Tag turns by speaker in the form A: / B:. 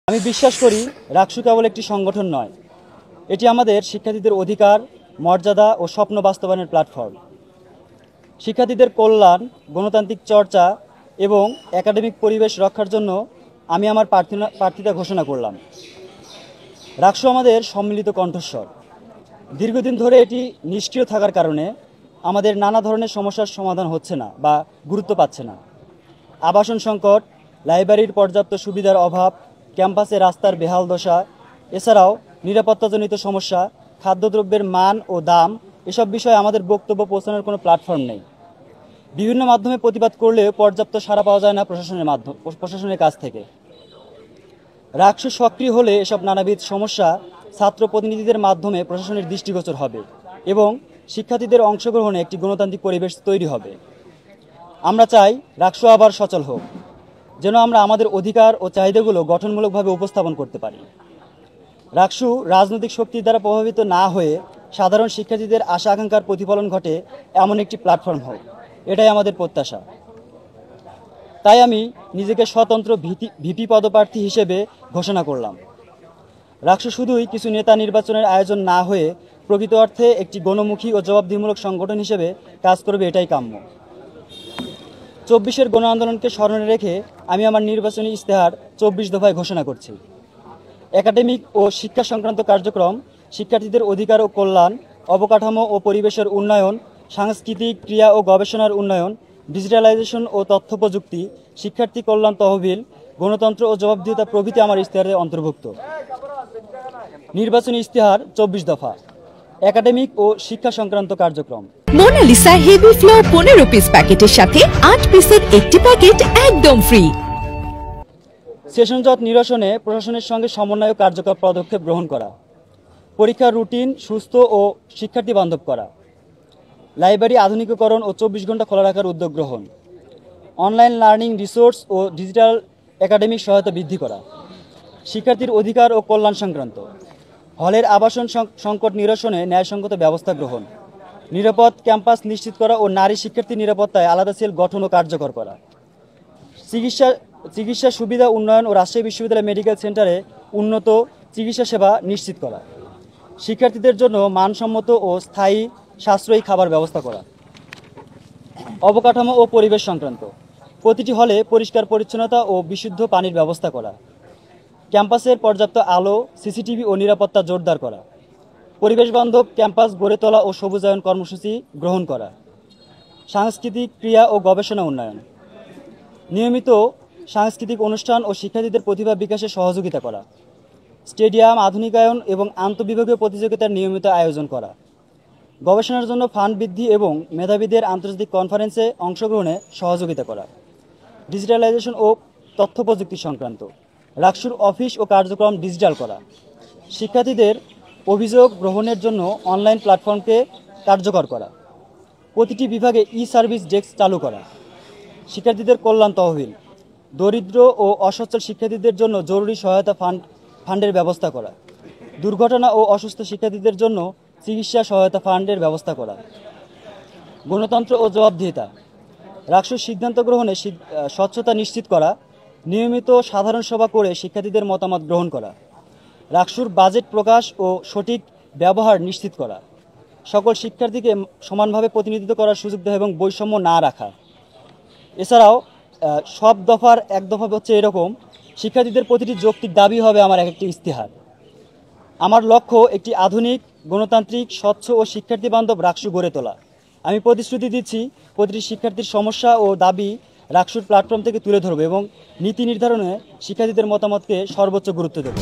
A: আমি বিশ্বাস করি রাকসু কেবল একটি সংগঠন নয়, এটি আমাদের শিক্ষার্থীদের অধিকার, মর্যাদা ও স্বপ্ন বাস্তবায়নের প্ল্যাটফর্ম। শিক্ষার্থীদের কল্যাণ, গণতান্ত্রিক চর্চা এবং একাডেমিক পরিবেশ রক্ষার জন্য আমি আমার প্রার্থিতা ঘোষণা করলাম। রাকসু আমাদের সম্মিলিত কণ্ঠস্বর। দীর্ঘদিন ধরে এটি নিষ্ক্রিয় থাকার কারণে আমাদের নানা ধরনের সমস্যার সমাধান হচ্ছে না বা গুরুত্ব পাচ্ছে না। আবাসন সংকট, লাইব্রেরির পর্যাপ্ত সুবিধার অভাব, ক্যাম্পাসে রাস্তার বেহাল দশা, এছাড়াও নিরাপত্তাজনিত সমস্যা, খাদ্যদ্রব্যের মান ও দাম, এসব বিষয়ে আমাদের বক্তব্য পৌঁছানোর কোনো প্ল্যাটফর্ম নেই। বিভিন্ন মাধ্যমে প্রতিবাদ করলেও পর্যাপ্ত সাড়া পাওয়া যায় না প্রশাসনের কাছ থেকে। রাকসু সক্রিয় হলে এসব নানাবিধ সমস্যা ছাত্র প্রতিনিধিদের মাধ্যমে প্রশাসনের দৃষ্টিগোচর হবে এবং শিক্ষার্থীদের অংশগ্রহণে একটি গণতান্ত্রিক পরিবেশ তৈরি হবে। আমরা চাই রাকসু আবার সচল হোক, যেন আমরা আমাদের অধিকার ও চাহিদাগুলো গঠনমূলকভাবে উপস্থাপন করতে পারি। রাকসু রাজনৈতিক শক্তির দ্বারা প্রভাবিত না হয়ে সাধারণ শিক্ষার্থীদের আশা আকাঙ্ক্ষার প্রতিফলন ঘটে এমন একটি প্ল্যাটফর্ম হোক, এটাই আমাদের প্রত্যাশা। তাই আমি নিজেকে স্বতন্ত্র ভিপি পদপ্রার্থী হিসেবে ঘোষণা করলাম। রাকসু শুধুই কিছু নেতা নির্বাচনের আয়োজন না হয়ে প্রকৃত অর্থে একটি গণমুখী ও জবাবদিহিমূলক সংগঠন হিসেবে কাজ করবে, এটাই কাম্য। 24-এর গণ আন্দোলনকে স্মরণে রেখে আমি আমার নির্বাচনী ইশতেহার 24 দফায় ঘোষণা করছি। একাডেমিক ও শিক্ষা সংক্রান্ত কার্যক্রম, শিক্ষার্থীদের অধিকার ও কল্যাণ, অবকাঠামো ও পরিবেশের উন্নয়ন, সাংস্কৃতিক ক্রিয়া ও গবেষণার উন্নয়ন, ডিজিটালাইজেশন ও তথ্য প্রযুক্তি, শিক্ষার্থী কল্যাণ তহবিল, গণতন্ত্র ও জবাবদিহিতা প্রভৃতি আমার ইশতেহারে অন্তর্ভুক্ত। নির্বাচনী ইশতেহার 24 দফা, একাডেমিক ও শিক্ষা সংক্রান্ত কার্যক্রম।
B: মোনালিসা হেভি ফ্লোর 15 পিস প্যাকেটের সাথে 8 পিসের একটি প্যাকেট একদম ফ্রি।
A: সেশন জট নিরসনে প্রশাসনের সঙ্গে সমন্বয় ও কার্যকর পদক্ষেপ গ্রহণ করা, পরীক্ষার রুটিন সুস্থ ও শিক্ষার্থী বান্ধব করা, লাইব্রেরি আধুনিকীকরণ ও 24 ঘন্টা খোলা রাখার উদ্যোগ গ্রহণ, অনলাইন লার্নিং রিসোর্স ও ডিজিটাল একাডেমিক সহায়তা বৃদ্ধি করা, শিক্ষার্থীর অধিকার ও কল্যাণ সংক্রান্ত, হলের আবাসন সংকট নিরসনে ন্যায়সঙ্গত ব্যবস্থা গ্রহণ, নিরাপদ ক্যাম্পাস নিশ্চিত করা ও নারী শিক্ষার্থী নিরাপত্তায় আলাদা সেল গঠন ও কার্যকর করা, চিকিৎসা সুবিধা উন্নয়ন ও রাজশাহী বিশ্ববিদ্যালয় মেডিকেল সেন্টারে উন্নত চিকিৎসা সেবা নিশ্চিত করা, শিক্ষার্থীদের জন্য মানসম্মত ও স্থায়ী সাশ্রয়ী খাবার ব্যবস্থা করা, অবকাঠামো ও পরিবেশ সংক্রান্ত, প্রতিটি হলে পরিষ্কার পরিচ্ছন্নতা ও বিশুদ্ধ পানির ব্যবস্থা করা, ক্যাম্পাসের পর্যাপ্ত আলো, সিসিটিভি ও নিরাপত্তা জোরদার করা, পরিবেশ বান্ধব ক্যাম্পাস গড়ে তোলা ও সবুজায়ন কর্মসূচি গ্রহণ করা, সাংস্কৃতিক ক্রিয়া ও গবেষণা উন্নয়ন, নিয়মিত সাংস্কৃতিক অনুষ্ঠান ও শিক্ষার্থীদের প্রতিভা বিকাশে সহযোগিতা করা, স্টেডিয়াম আধুনিকায়ন এবং আন্তঃবিভাগীয় প্রতিযোগিতার নিয়মিত আয়োজন করা, গবেষণার জন্য ফান্ড বৃদ্ধি এবং মেধাবীদের আন্তর্জাতিক কনফারেন্সে অংশগ্রহণে সহযোগিতা করা, ডিজিটালাইজেশন ও তথ্য প্রযুক্তি সংক্রান্ত, রাকসুর অফিস ও কার্যক্রম ডিজিটাল করা, শিক্ষার্থীদের অভিযোগ গ্রহণের জন্য অনলাইন প্ল্যাটফর্মকে কার্যকর করা, প্রতিটি বিভাগে সার্ভিস ডেস্ক চালু করা, শিক্ষার্থীদের কল্যাণ তহবিল, দরিদ্র ও অসচ্ছল শিক্ষার্থীদের জন্য জরুরি সহায়তা ফান্ডের ব্যবস্থা করা, দুর্ঘটনা ও অসুস্থ শিক্ষার্থীদের জন্য চিকিৎসা সহায়তা ফান্ডের ব্যবস্থা করা, গণতন্ত্র ও জবাবদিহিতা, রাকসুর সিদ্ধান্ত গ্রহণে স্বচ্ছতা নিশ্চিত করা, নিয়মিত সাধারণ সভা করে শিক্ষার্থীদের মতামত গ্রহণ করা, রাকসুর বাজেট প্রকাশ ও সঠিক ব্যবহার নিশ্চিত করা, সকল শিক্ষার্থীকে সমানভাবে প্রতিনিধিত্ব করার সুযোগ দেওয়া এবং বৈষম্য না রাখা। এছাড়াও সব দফার এক দফা হচ্ছে এরকম: শিক্ষার্থীদের প্রতিটি যৌক্তিক দাবি হবে আমার একটি ইশতেহার। আমার লক্ষ্য একটি আধুনিক, গণতান্ত্রিক, স্বচ্ছ ও শিক্ষার্থী বান্ধব রাকসু গড়ে তোলা। আমি প্রতিশ্রুতি দিচ্ছি, প্রতিটি শিক্ষার্থীর সমস্যা ও দাবি রাকসুর প্ল্যাটফর্ম থেকে তুলে ধরব এবং নীতি নির্ধারণে শিক্ষার্থীদের মতামতকে সর্বোচ্চ গুরুত্ব দেব।